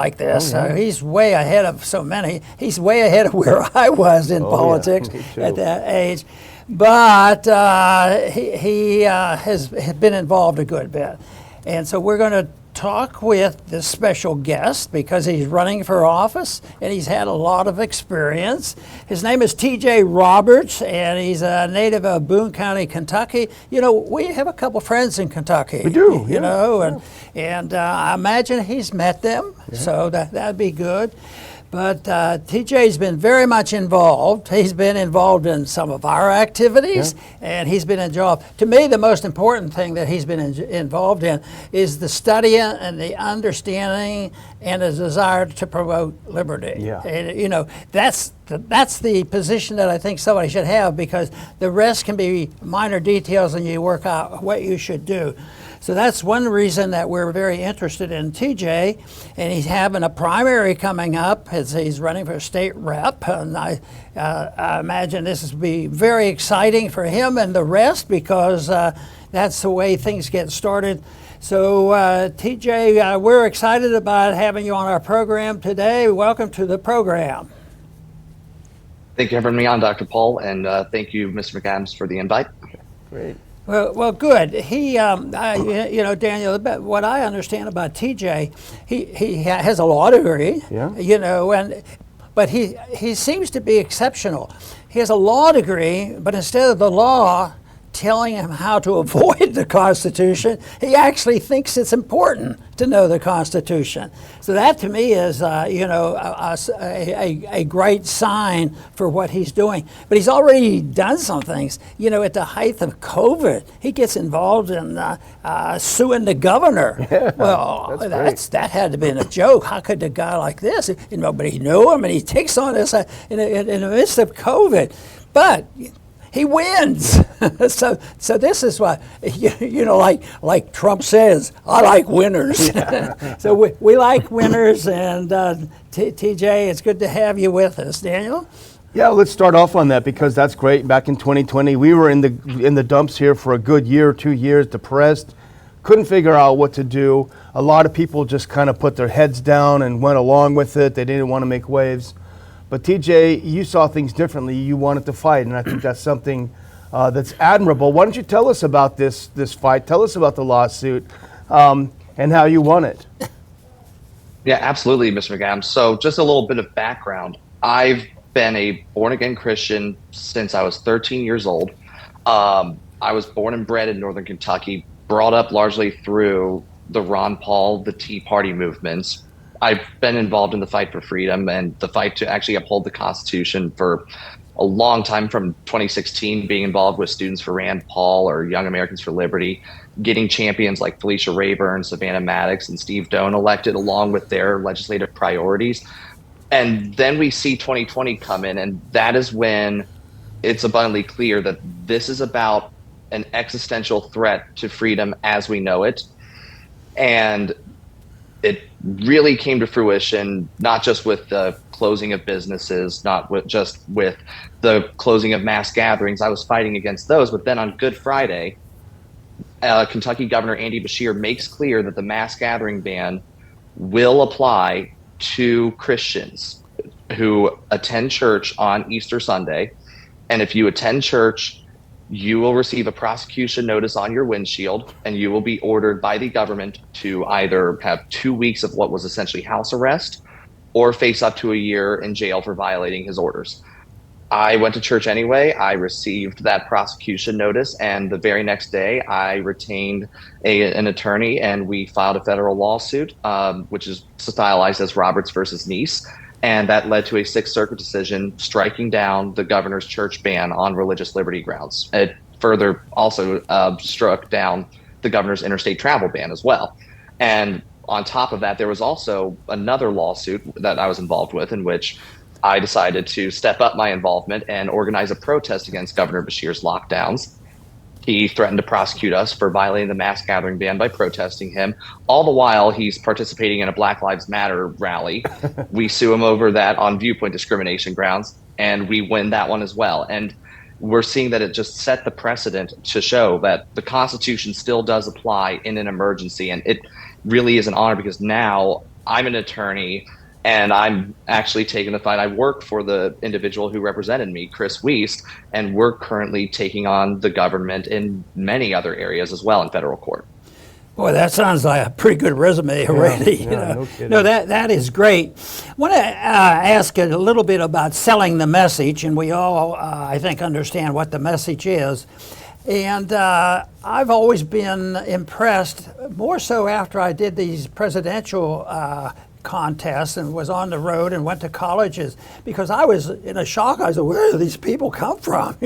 like this. Oh, yeah. He's way ahead of so many. He's way ahead of where I was in politics Me at too. that age. But he has been involved a good bit. And so we're going to talk with this special guest because he's running for office and he's had a lot of experience. His name is T.J. Roberts, and he's a native of Boone County, Kentucky. You know, we have a couple friends in Kentucky. We do, you know, and I imagine he's met them, so that'd be good. But TJ's been very much involved. He's been involved in some of our activities, and he's been involved. To me, the most important thing that he's been involved in is the studying and the understanding and the desire to promote liberty. Yeah. And, you know, that's the position that I think somebody should have, because the rest can be minor details and you work out what you should do. So that's one reason that we're very interested in TJ, and he's having a primary coming up as he's running for state rep, and I imagine this will be very exciting for him and the rest, because that's the way things get started. So TJ, we're excited about having you on our program today. Welcome to the program. Thank you for having me on, Dr. Paul, and thank you, Mr. McAdams, for the invite. Great. Well, good. He, you know, Daniel, what I understand about TJ, he has a law degree, you know, but he seems to be exceptional. He has a law degree, but instead of the law telling him how to avoid the Constitution, he actually thinks it's important to know the Constitution. So that to me is, you know, a great sign for what he's doing. But he's already done some things. You know, at the height of COVID, he gets involved in suing the governor. Yeah, well, that had to be a joke. How could a guy like this, nobody knew him, and he takes on this in the midst of COVID. But he wins. so this is what, you know, like Trump says, I like winners. Yeah. So we like winners, and TJ, it's good to have you with us. Daniel? Yeah, let's start off on that, because that's great. Back in 2020, we were in the dumps here for a good year, 2 years, depressed, couldn't figure out what to do. A lot of people just kind of put their heads down and went along with it. They didn't want to make waves. But TJ, you saw things differently. You wanted to fight, and I think that's something that's admirable. Why don't you tell us about this fight? Tell us about the lawsuit and how you won it. Yeah, absolutely, Mr. McAdams. So just a little bit of background. I've been a born-again Christian since I was 13 years old. I was born and bred in Northern Kentucky, brought up largely through the Ron Paul, the Tea Party movements. I've been involved in the fight for freedom and the fight to actually uphold the Constitution for a long time, from 2016, being involved with Students for Rand Paul or Young Americans for Liberty, getting champions like Felicia Rayburn, Savannah Maddox, and Steve Doane elected along with their legislative priorities. And then we see 2020 come in, and that is when it's abundantly clear that this is about an existential threat to freedom as we know it. And it really came to fruition, not just with the closing of businesses, not just with the closing of mass gatherings. I was fighting against those. But then on Good Friday, Kentucky Governor Andy Beshear makes clear that the mass gathering ban will apply to Christians who attend church on Easter Sunday. And if you attend church, you will receive a prosecution notice on your windshield, and you will be ordered by the government to either have 2 weeks of what was essentially house arrest or face up to a year in jail for violating his orders. I went to church anyway. I received that prosecution notice, and the very next day I retained an attorney, and we filed a federal lawsuit, which is stylized as Roberts versus Nice. And that led to a Sixth Circuit decision striking down the governor's church ban on religious liberty grounds. It further also struck down the governor's interstate travel ban as well. And on top of that, there was also another lawsuit that I was involved with, in which I decided to step up my involvement and organize a protest against Governor Beshear's lockdowns. He threatened to prosecute us for violating the mass gathering ban by protesting him. All the while, he's participating in a Black Lives Matter rally. We sue him over that on viewpoint discrimination grounds, and we win that one as well. And we're seeing that it just set the precedent to show that the Constitution still does apply in an emergency. And it really is an honor, because now I'm an attorney, and I'm actually taking the fight. I work for the individual who represented me, Chris Wiest, and we're currently taking on the government in many other areas as well in federal court. Boy, that sounds like a pretty good resume already. Yeah, no kidding. No, that is great. I want to ask a little bit about selling the message, and we all, I think, understand what the message is. And I've always been impressed, more so after I did these presidential contests and was on the road and went to colleges, because I was in a shock. I said, where do these people come from?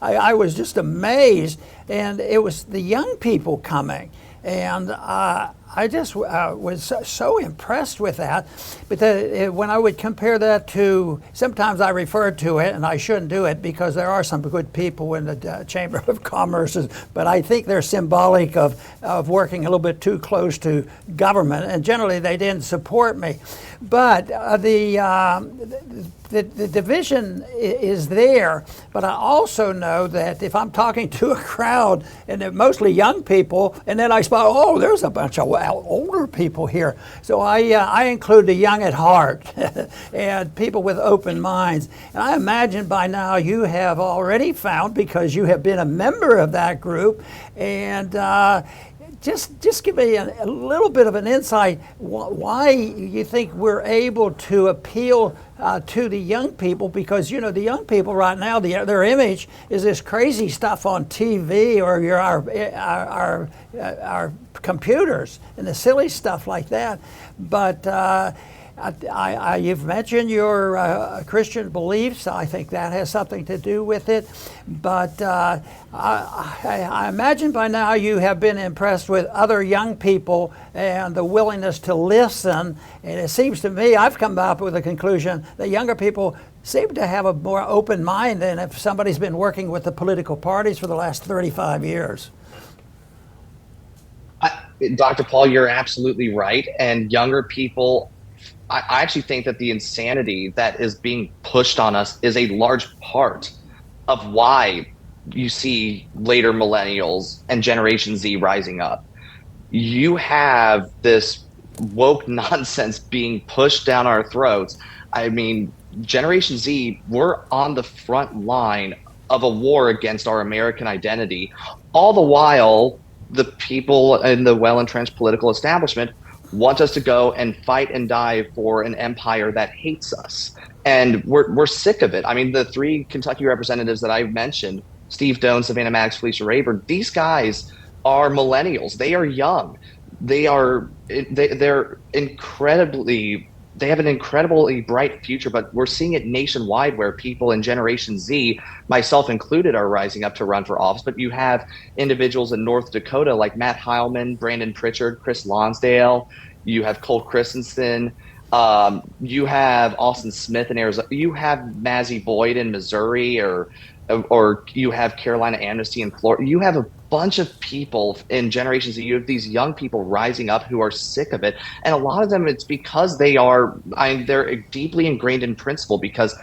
I was just amazed. And it was the young people coming. And I just was so impressed with that. But when I would compare that to, sometimes I refer to it, and I shouldn't do it because there are some good people in the Chamber of Commerce, but I think they're symbolic of working a little bit too close to government, and generally they didn't support me. But the division is there, but I also know that if I'm talking to a crowd, and they're mostly young people, and then I spot, oh, there's a bunch of older people here. So I include the young at heart and people with open minds. And I imagine by now you have already found, because you have been a member of that group, and just give me a little bit of an insight why you think we're able to appeal to the young people, because the young people right now, their image is this crazy stuff on TV or our computers and the silly stuff like that. But you've mentioned your Christian beliefs. I think that has something to do with it. But I imagine by now you have been impressed with other young people and the willingness to listen. And it seems to me, I've come up with a conclusion that younger people seem to have a more open mind than if somebody's been working with the political parties for the last 35 years. Dr. Paul, you're absolutely right. And younger people, I actually think that the insanity that is being pushed on us is a large part of why you see later millennials and Generation Z rising up. You have this woke nonsense being pushed down our throats. I mean, Generation Z, we're on the front line of a war against our American identity, all the while the people in the well-entrenched political establishment want us to go and fight and die for an empire that hates us. And we're sick of it. I mean, the three Kentucky representatives that I mentioned, Steve Doan, Savannah Maddox, Felicia Rayburn, these guys are millennials. They are young. They're incredibly, they have an incredibly bright future, but we're seeing it nationwide where people in Generation Z, myself included, are rising up to run for office. But you have individuals in North Dakota like Matt Heilman, Brandon Pritchard, Chris Lonsdale. You have Cole Christensen. You have Austin Smith in Arizona. You have Mazzy Boyd in Missouri, or you have Carolina Amnesty in Florida. You have a bunch of people in Generation Z. You have these young people rising up who are sick of it, and a lot of them, it's because they're deeply ingrained in principle, because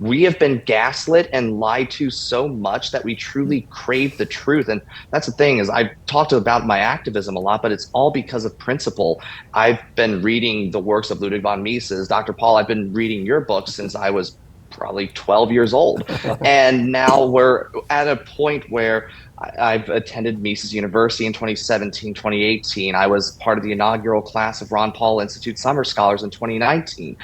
we have been gaslit and lied to so much that we truly crave the truth. And that's the thing, is I've talked about my activism a lot, but it's all because of principle. I've been reading the works of Ludwig von Mises. Dr. Paul, I've been reading your books since I was probably 12 years old. And now we're at a point where I've attended Mises University in 2017, 2018. I was part of the inaugural class of Ron Paul Institute Summer Scholars in 2019.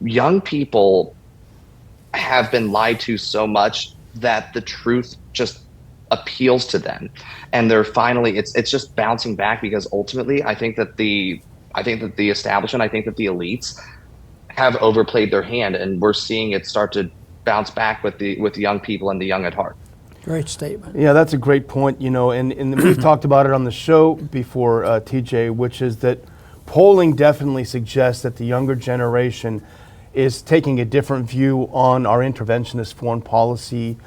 Young people have been lied to so much that the truth just appeals to them, and they're finally, it's just bouncing back, because ultimately I think that the establishment, I think that the elites have overplayed their hand, and we're seeing it start to bounce back with the young people and the young at heart. Great statement. Yeah, that's a great point. And we've talked about it on the show before, TJ, which is that polling definitely suggests that the younger generation is taking a different view on our interventionist foreign policy.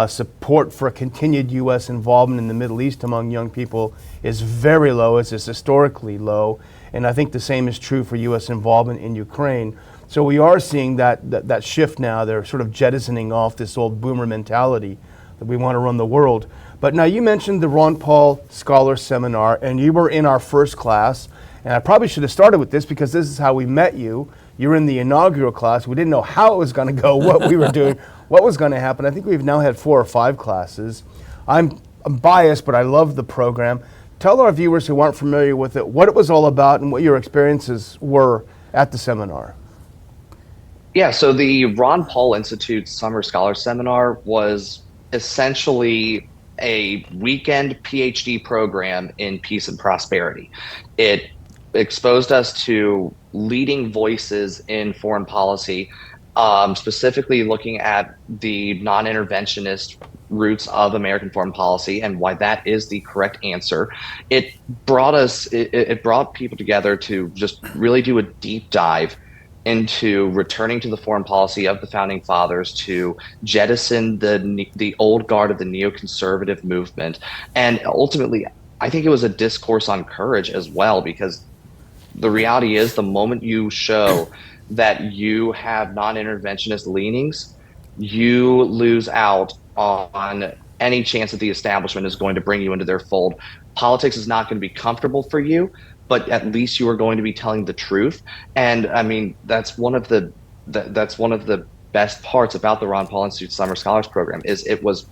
Support for a continued U.S. involvement in the Middle East among young people is very low, it's historically low, and I think the same is true for U.S. involvement in Ukraine. So we are seeing that shift now. They're sort of jettisoning off this old boomer mentality that we want to run the world. But now, you mentioned the Ron Paul Scholar Seminar, and you were in our first class, And I probably should have started with this because this is how we met you. You're in the inaugural class. We didn't know how it was going to go, what we were doing, what was going to happen. I think we've now had 4 or 5 classes. I'm biased, but I love the program. Tell our viewers who aren't familiar with it what it was all about and what your experiences were at the seminar. Yeah, so the Ron Paul Institute Summer Scholar Seminar was essentially a weekend PhD program in peace and prosperity. It exposed us to leading voices in foreign policy, specifically looking at the non-interventionist roots of American foreign policy and why that is the correct answer. It brought people together to just really do a deep dive into returning to the foreign policy of the founding fathers, to jettison the old guard of the neoconservative movement. And ultimately, I think it was a discourse on courage as well, because the reality is the moment you show that you have non-interventionist leanings, you lose out on any chance that the establishment is going to bring you into their fold. Politics is not going to be comfortable for you, but at least you are going to be telling the truth. And I mean, that's one of the best parts about the Ron Paul Institute Summer Scholars Program is it was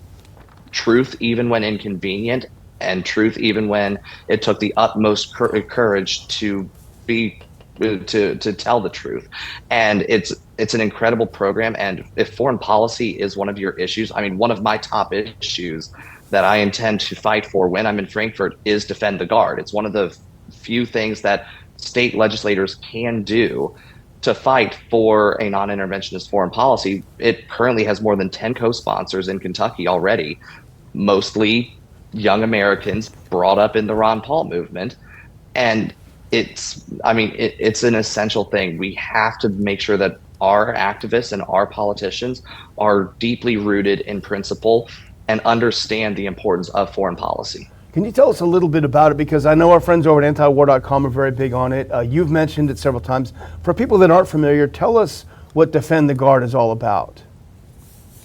truth even when inconvenient, and truth even when it took the utmost courage to tell the truth. And it's an incredible program. And if foreign policy is one of your issues, I mean, one of my top issues that I intend to fight for when I'm in Frankfurt is defend the guard. It's one of the few things that state legislators can do to fight for a non-interventionist foreign policy. It currently has more than 10 co-sponsors in Kentucky already, mostly young Americans brought up in the Ron Paul movement. And it's an essential thing. We have to make sure that our activists and our politicians are deeply rooted in principle and understand the importance of foreign policy. Can you tell us a little bit about it? Because I know our friends over at antiwar.com are very big on it. You've mentioned it several times. For people that aren't familiar, tell us what Defend the Guard is all about.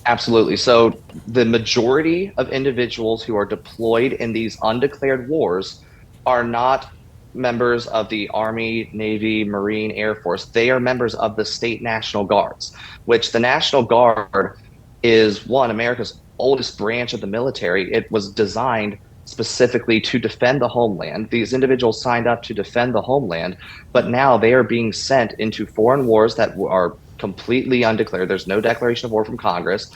Absolutely. So the majority of individuals who are deployed in these undeclared wars are not members of the Army, Navy, Marine, Air Force. They are members of the state National Guards, which the National Guard is America's oldest branch of the military. It was designed specifically to defend the homeland. These individuals signed up to defend the homeland, but now they are being sent into foreign wars that are completely undeclared. There's no declaration of war from Congress.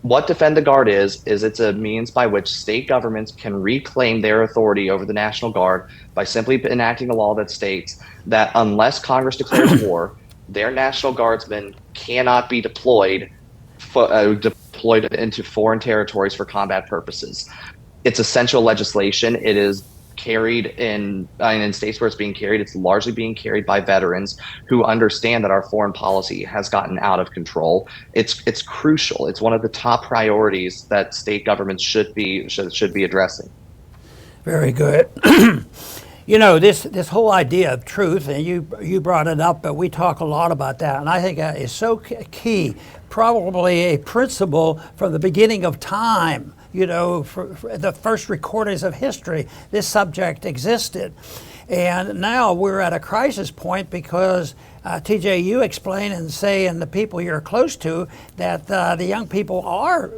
What Defend the Guard is it's a means by which state governments can reclaim their authority over the National Guard by simply enacting a law that states that unless Congress declares war, their National Guardsmen cannot be deployed into foreign territories for combat purposes. It's essential legislation. It is carried in states where it's being carried. It's largely being carried by veterans who understand that our foreign policy has gotten out of control. It's crucial. It's one of the top priorities that state governments should be addressing. Very good. You know, this whole idea of truth, and you brought it up, but we talk a lot about that, and I think that is so key, probably a principle from the beginning of time. You know, for the first recordings of history, this subject existed. And now we're at a crisis point because, TJ, you explain and say, and the people you're close to, that the young people are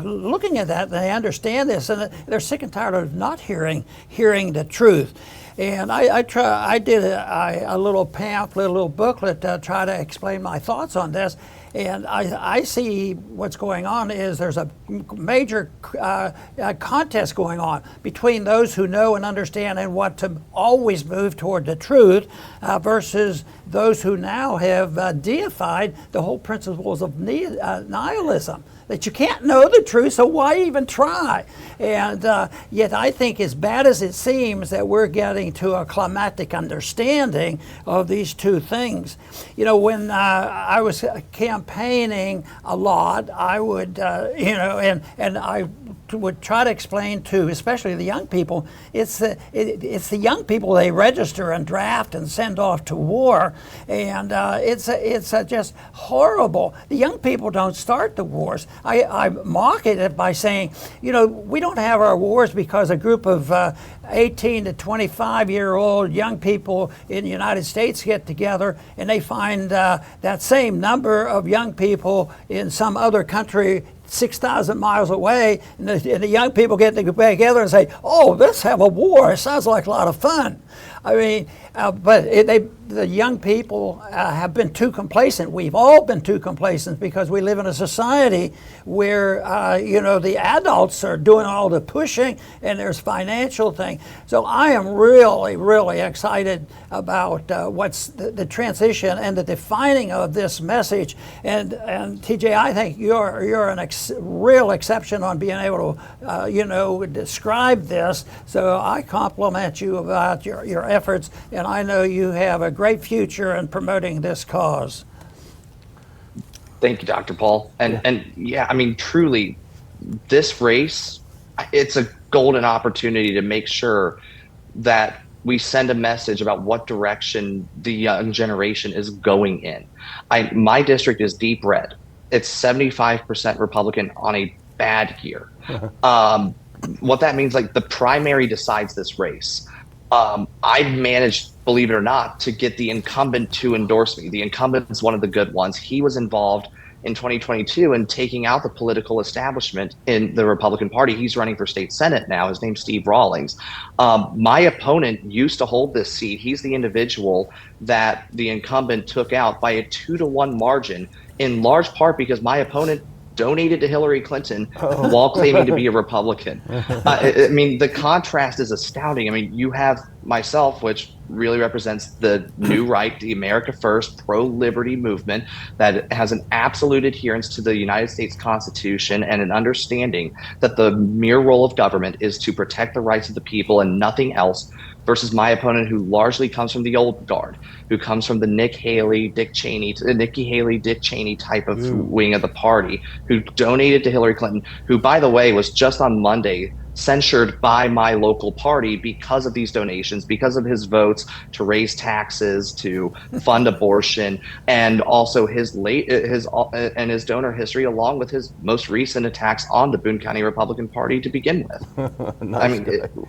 looking at that, and they understand this, and they're sick and tired of not hearing the truth. And I did a little pamphlet, a little booklet to try to explain my thoughts on this. And I see what's going on is there's a major contest going on between those who know and understand and want to always move toward the truth versus those who now have deified the whole principles of nihilism. That you can't know the truth, so why even try? And yet I think as bad as it seems that we're getting to a climatic understanding of these two things. You know, when I was campaigning a lot, I would, and I would try to explain to, especially the young people, it's the young people they register and draft and send off to war, and it's just horrible. The young people don't start the wars. I mock it by saying, we don't have our wars because a group of 18 to 25-year-old young people in the United States get together and they find that same number of young people in some other country 6,000 miles away, and the young people get together and say, "Oh, let's have a war. It sounds like a lot of fun." I mean, but the young people have been too complacent. We've all been too complacent because we live in a society where the adults are doing all the pushing, and there's financial thing. So I am really, really excited about what's the transition and the defining of this message. And TJ, I think you're an real exception on being able to describe this. So I compliment you about your efforts, and I know you have a great future in promoting this cause. Thank you, Dr. Paul. And yeah, I mean, truly, this race, it's a golden opportunity to make sure that we send a message about what direction the young generation is going in. My district is deep red. It's 75% Republican on a bad year. What that means, like, the primary decides this race. I managed, believe it or not, to get the incumbent to endorse me. The incumbent is one of the good ones. He was involved in 2022 in taking out the political establishment in the Republican Party. He's running for state Senate now. His name's Steve Rawlings. My opponent used to hold this seat. He's the individual that the incumbent took out by a 2-to-1 margin, in large part because my opponent donated to Hillary Clinton while claiming to be a Republican. I mean, the contrast is astounding. I mean, you have myself, which really represents the new right, the America First, pro-liberty movement that has an absolute adherence to the United States Constitution and an understanding that the mere role of government is to protect the rights of the people and nothing else, versus my opponent, who largely comes from the old guard, who comes from the Nikki Haley, Dick Cheney type of wing of the party, who donated to Hillary Clinton, who, by the way, was just on Monday censured by my local party because of these donations, because of his votes to raise taxes, to fund abortion, and also his donor history, along with his most recent attacks on the Boone County Republican Party to begin with. Nice. I mean,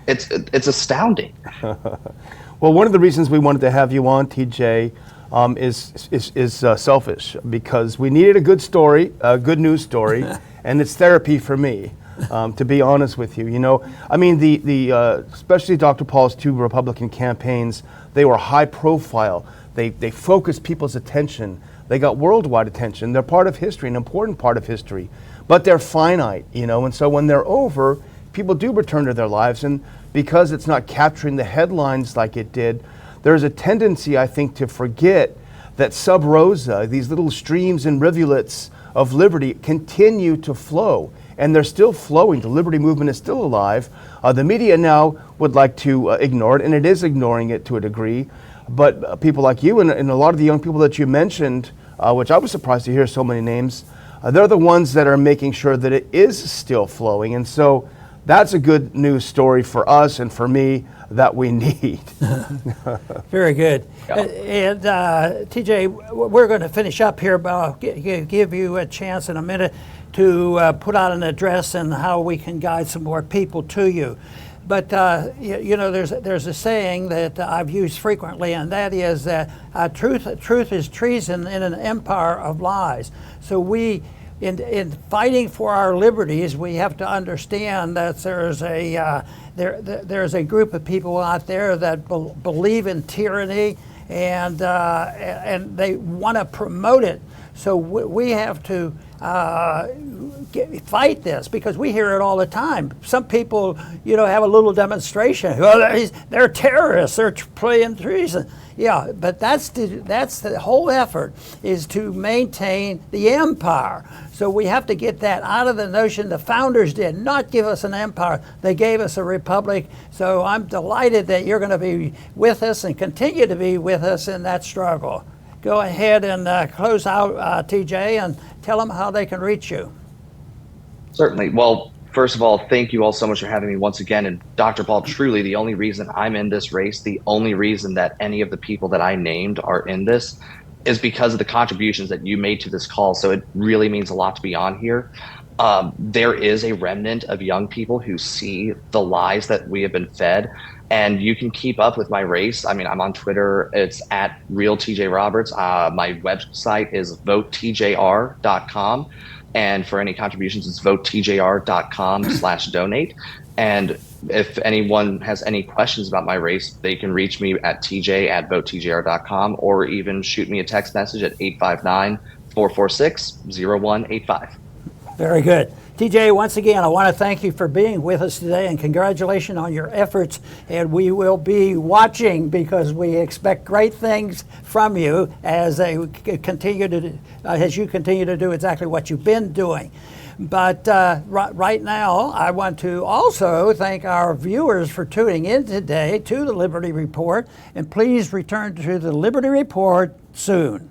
it's astounding. Well, one of the reasons we wanted to have you on, TJ, is selfish, because we needed a good story, a good news story, and it's therapy for me. To be honest with you, I mean, especially Dr. Paul's 2 Republican campaigns, they were high profile. They focused people's attention. They got worldwide attention. They're part of history, an important part of history, but they're finite, and so when they're over, people do return to their lives, and because it's not capturing the headlines like it did, there's a tendency, I think, to forget that sub rosa, these little streams and rivulets of liberty, continue to flow. And they're still flowing. The liberty movement is still alive. The media now would like to ignore it, and it is ignoring it to a degree. But people like you and a lot of the young people that you mentioned, which I was surprised to hear so many names, they're the ones that are making sure that it is still flowing. And so that's a good news story for us and for me that we need. Very good. And TJ, we're going to finish up here, but I'll give you a chance in a minute to put out an address and how we can guide some more people to you. But there's a saying that I've used frequently, and that is that truth is treason in an empire of lies. So we, in fighting for our liberties, we have to understand that there's a group of people out there that believe in tyranny, and they want to promote it. So we have to fight this, because we hear it all the time. Some people, have a little demonstration. Well, they're terrorists. They're playing treason. Yeah, but that's the whole effort, is to maintain the empire. So we have to get that out of the notion. The founders did not give us an empire. They gave us a republic. So I'm delighted that you're going to be with us and continue to be with us in that struggle. Go ahead and close out, TJ, and tell them how they can reach you. Certainly. Well, first of all, thank you all so much for having me once again. And Dr. Paul, truly the only reason I'm in this race, the only reason that any of the people that I named are in this, is because of the contributions that you made to this call. So it really means a lot to be on here. There is a remnant of young people who see the lies that we have been fed. And you can keep up with my race. I mean, I'm on Twitter. It's at real TJ Roberts. My website is votetjr.com. And for any contributions, it's votetjr.com/donate. And if anyone has any questions about my race, they can reach me at tj@votetjr.com, or even shoot me a text message at 859-446-0185. Very good. TJ, once again, I want to thank you for being with us today, and congratulations on your efforts. And we will be watching, because we expect great things from you as you continue to do exactly what you've been doing. But right now, I want to also thank our viewers for tuning in today to the Liberty Report, and please return to the Liberty Report soon.